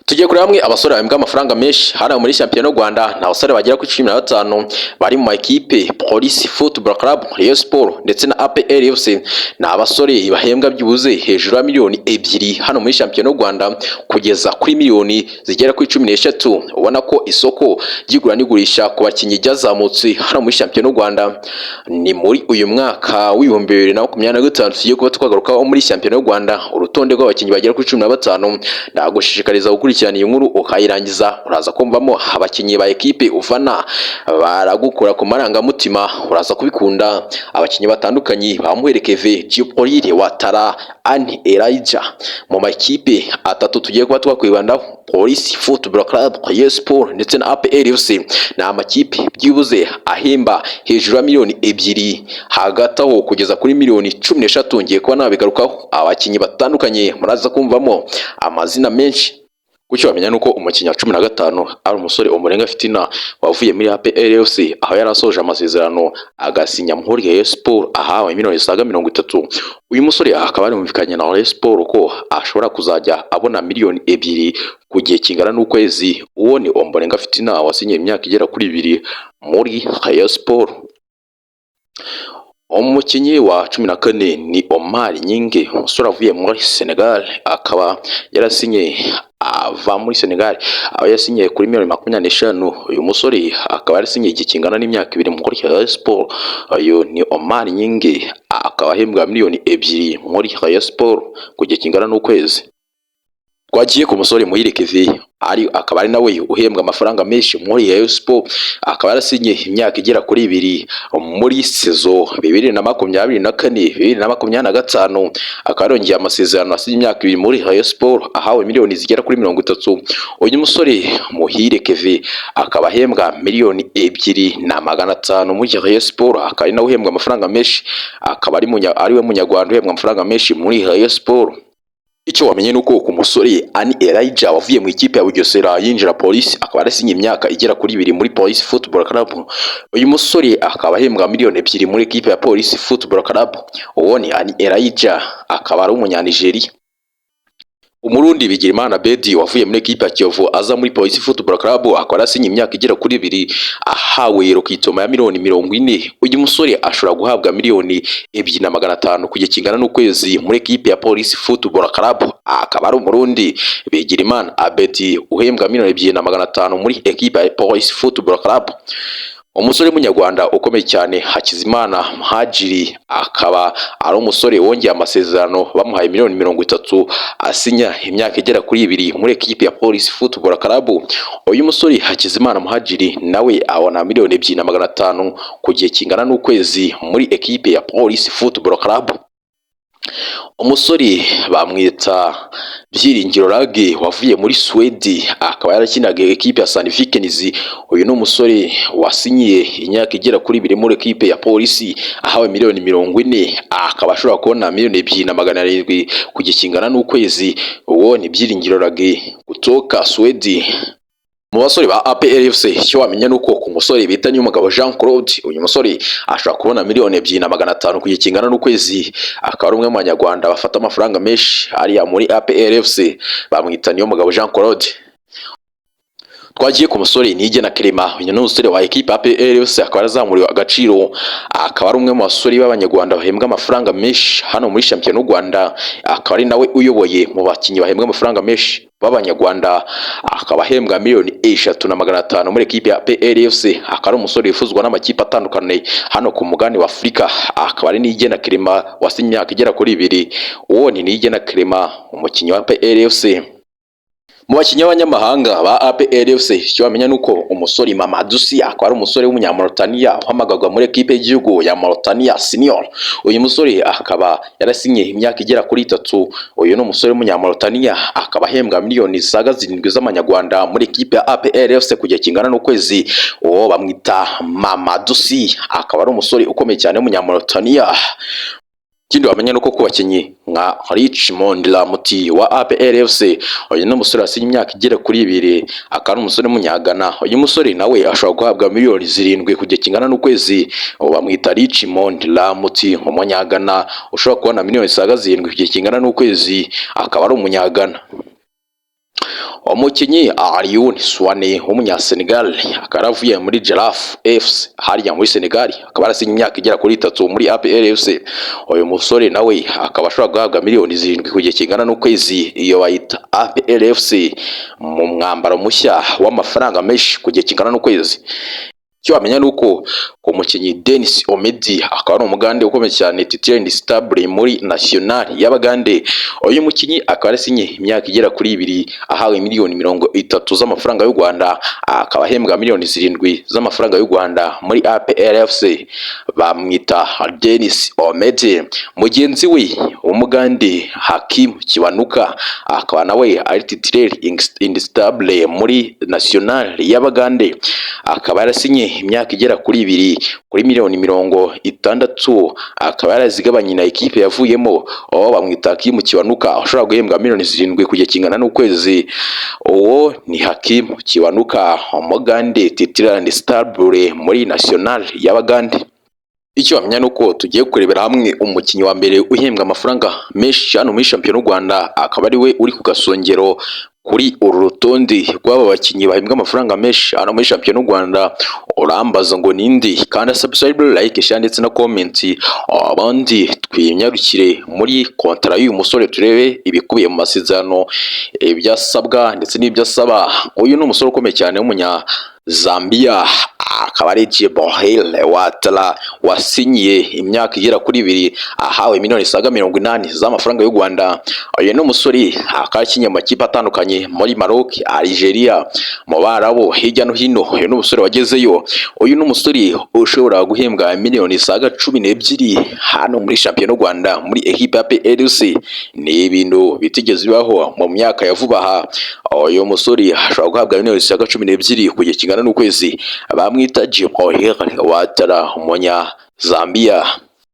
Tugiye kuri hamwe abasore bahembwa amafaranga menshi hano muri Champion Rwanda. Nta basore bagera ku 15 bari mu makipe Police Football Club, Rayon Sport ndetse na APR FC. Ni abasore bahembwa byibuze hejuru ya miliyoni 2 hano muri Champion Rwanda kugeza kuri miliyoni zigera kuri 13. Ubona ko isoko ry'igura n'igurisha ku bakinyi ryazamutse hano muri Champion Rwanda. Ni muri uyu mwaka w'ibihumbi 2025 tugiye kuba twagarukaho muri Champion Rwanda urutonde rw'abakinyi bagera kuri 15. Ndagushishikariza gukurikirana iyi nkuru ukayirangiza, uraza kumvamo abakinyi ba ekipe ufana baragukora ku marangamutima, uraza kubikunda. Abakinyi batandukanye bamuherekeve Gipolire Watara Ani Elijah mu makipe atatu tugiye kuba twakwibandaho: Police Football Club, Rayon Sport ndetse na APR FC. Ni amakipe byibuze ahemba hejuru ya miliyoni 2 hagati aho kugeza kuri miliyoni 13. Ngiye kuba nabigarukaho abakinyi batandukanye, muraza kumvamo amazina menshi. Kucyo bamenya nuko umukinnyi wa 15 ari umusore Ombolenga Fitina wavuye muri APR FC, aho yarasoje amasezerano agasinya muri Rayon Sport ahawe miliyoni zisaga 30. Uyu musore akaba ari mumvikanye na Rayon Sport ko ashobora kuzajya abona miliyoni 2 ku gihe kingana n'ukwezi. Uwo ni Ombolenga Fitina wasinye imyaka igera kuri 2 muri Rayon Sport. Umukinyi wa 14 ni Omar Nyinge, umusore avuye muri Senegal, akaba yarasinye ava muri Senegal aho yasinye kuri miliyoni 25. Uyu musore akaba yarasinye igikingana n'imyaka 2 muri Rayon Sport. Uyu ni Omar Nyinge, akaba ahembwa miliyoni 2 muri Rayon Sport ku gihe kingana n'ukwezi. Twagiye ku musore Muhirekeve akaba ari nawe uhembwa amafaranga menshi muri Rayon Sport, akaba yarasinye imyaka igera kuri 2 muri sezo 2024-2025. akaba yongeye amasezerano asinye imyaka 2 muri Rayon Sport ahawe miliyoni zigera kuri 30. Uyu musore Muhirekeve akaba ahembwa miliyoni 2,500 muri Rayon Sport, akaba ari nawe uhembwa amafaranga menshi, akaba ari we munyarwanda uhembwa amafaranga menshi muri Rayon Sport. Icyo wamenye nuko ku musore Ani Elijah wavuye mu ikipe ya Bugesera yinjira Police, akaba yarasinye imyaka igera kuri 2 muri Police Football Club. Uyu musore akaba ahembwa miliyoni 2 muri ikipe ya Police Football Club. Uwo ni Ani Elijah, akaba ari umunyanigeriya. Umurundi Bigirimana Bedi wavuye muri ekipe ya Kiyovu aza muri Police Football Club, akaba yarasinye imyaka igera kuri 2 ahawe rokitoma ya miliyoni 40. Uyu musore ashobora guhabwa miliyoni 2,500 ku gihe kingana n'ukwezi muri ekipe ya Police Football Club. Akaba ari Umurundi Bigirimana Abedi uhembwa miliyoni 2,500 muri ekipe ya Police Football Club. Umusore munyarwanda ukomeye cyane Hakizimana Muhajiri, akaba ari umusore wongeye amasezerano bamuhaye miliyoni 30 asinya imyaka igera kuri 2 muri ekipe ya Police Football Club. Uyu musore Hakizimana Muhajiri nawe abona miliyoni 2,500 ku gihe kingana n'ukwezi muri ekipe ya Police Football Club. Umusore bamwita Byiringiro Rage wavuye muri Sweden, akaba yarakinaga ekipe ya Sandvikens. Uyu ni umusore wasinyiye imyaka igera kuri 2 muri ekipe ya Police ahawe miliyoni 40, akaba ashobora kubona miliyoni 2,700 ku gihe kingana n'ukwezi. Uwo ni Byiringiro Rage kutoka Sweden. Mu basore ba APR FC icyo wamenya nuko ku musore bita Nyumugabo Jean Claude, uyu musore ashobora kubona miliyoni 2,500 ku gihe kingana n'ukwezi, akaba ari umwe mu Banyarwanda bafata amafaranga menshi ariya muri APR FC, bamwita Nyumugabo Jean Claude. Twagiye ku musore Nigena Clement, uyu ni umusore wa ekipe APR FC, akaba yazamuriwe agaciro, akaba ari umwe mu basore b'Abanyarwanda bahembwa amafaranga menshi hano muri Champion Rwanda, akaba ari nawe uyoboye mu bakinyi bahembwa amafaranga menshi b'Abanyarwanda, akaba ahembwa miliyoni 3,500 muri ekipe ya APR FC. akaba ari umusore wifuzwa n'amakipe atandukanye hano ku mugani wa Afurika, akaba ari Nigena Clement wasinye imyaka igera kuri 2. Uwo ni Nigena Clement umukinyi wa APR FC. Mu bakinyi b'abanyamahanga ba APR FC icyo bamenya nuko umusore Mamadou Sy akaba ari umusore w'umunyamauritania uhamagazwa muri ekipe y'igihugu ya Mauritania Senior. Uyu musore akaba yarasinye imyaka igera kuri 3. Uyu ni umusore w'umunyamauritania, akaba ahembwa miliyoni zisaga 7 z'amanyarwanda muri ekipe ya APR FC ku gihe kingana n'ukwezi. Uwo bamwita Mamadou Sy, akaba ari umusore ukomeye cyane w'umunyamauritania. Ikindi wamenya nuko ku bakinyi nka Richmond Lamuti wa APR FC, uyu ni umusore wasinye imyaka igera kuri 2, akaba ari umusore w'umunyagana. Uyu musore nawe ashobora guhabwa miliyoni 7 ku gihe kingana n'ukwezi. Bamwita Richmond Lamuti umunyagana, ushobora kubona miliyoni 7 ku gihe kingana n'ukwezi, akaba ari umunyagana. umukinnyi Alioune Souane w'umunyasenegal akaba avuye muri Giraffe FC hariya muri Senegal, akaba arasinye imyaka igera kuri 3 muri APR FC. Uyu musore nawe akaba ashobora guhabwa miliyoni 7 ku gihe kingana n'ukwezi, iyo bayita APR FC mu mwambaro mushya w'amafaranga menshi ku gihe kingana n'ukwezi. Icyo wamenya nuko umukinnyi Denis Omedi akaba ari umugande ukomeye cyane, titulaire stable muri National y'Abagande. Uyu mukinnyi akaba arasinye imyaka igera kuri 2, ahawe miliyoni 30 z'amafaranga y'u Rwanda, akaba ahembwa miliyoni 7 z'amafaranga y'u Rwanda muri APR FC. Bamwita Denis Omedi. Mugenzi we umugande Hakim Kiwanuka akaba nawe ari titulaire instable muri National y'Abagande, akaba yarasinye imyaka igera kuri 2 kuri miliyoni 60, akaba yarazigabanye na ekipe yavuyemo. Bamwita Hakim Kiwanuka ushobora guhembwa miliyoni 7 ku gihe kingana n'ukwezi. Uwo ni Hakim Kiwanuka, umugande titulaire stable muri National y'Abagande. Icyo wamenya nuko tugiye kurebera hamwe umukinnyi wa mbere uhembwa amafaranga menshi hano muri shampiyona y'u Rwanda, akaba ari we uri ku gasongero kuri uru rutonde rw'aba bakinnyi bahembwa amafaranga menshi hano muri shampiyona y'u Rwanda. Urambaza ngo nindi? Kandi subscribe, like, share ndetse na comment, abandi twinyarukire muri kontara y'uyu musore turebe ibikubiye mu masezerano, ibyasabwa ndetse n'ibyasaba. Uyu ni umusore ukomeye cyane w'umunya Zambia, akaba ari Djibril Ouattara wasinyiye imyaka igera kuri 2, ahawe miliyoni 80 z'amafaranga y'u Rwanda. Uyu ni umusore akakinye mu makipe atandukanye muri Maroc, Algeria, mu Barabo, hirya no hino. Uyu ni umusore wagezeyo. Uyu ni umusore ushobora guhembwa miliyoni 12 hano muri shampiyona y'u Rwanda muri equipe ya PLC. Ni ibintu bitigeze bibaho mu myaka ya vuba aha. Uyu musore ashobora guhabwa miliyoni 12 ku gihe kingana n'ukwezi. Bamwita Djibril Ouattara umunya Zambia.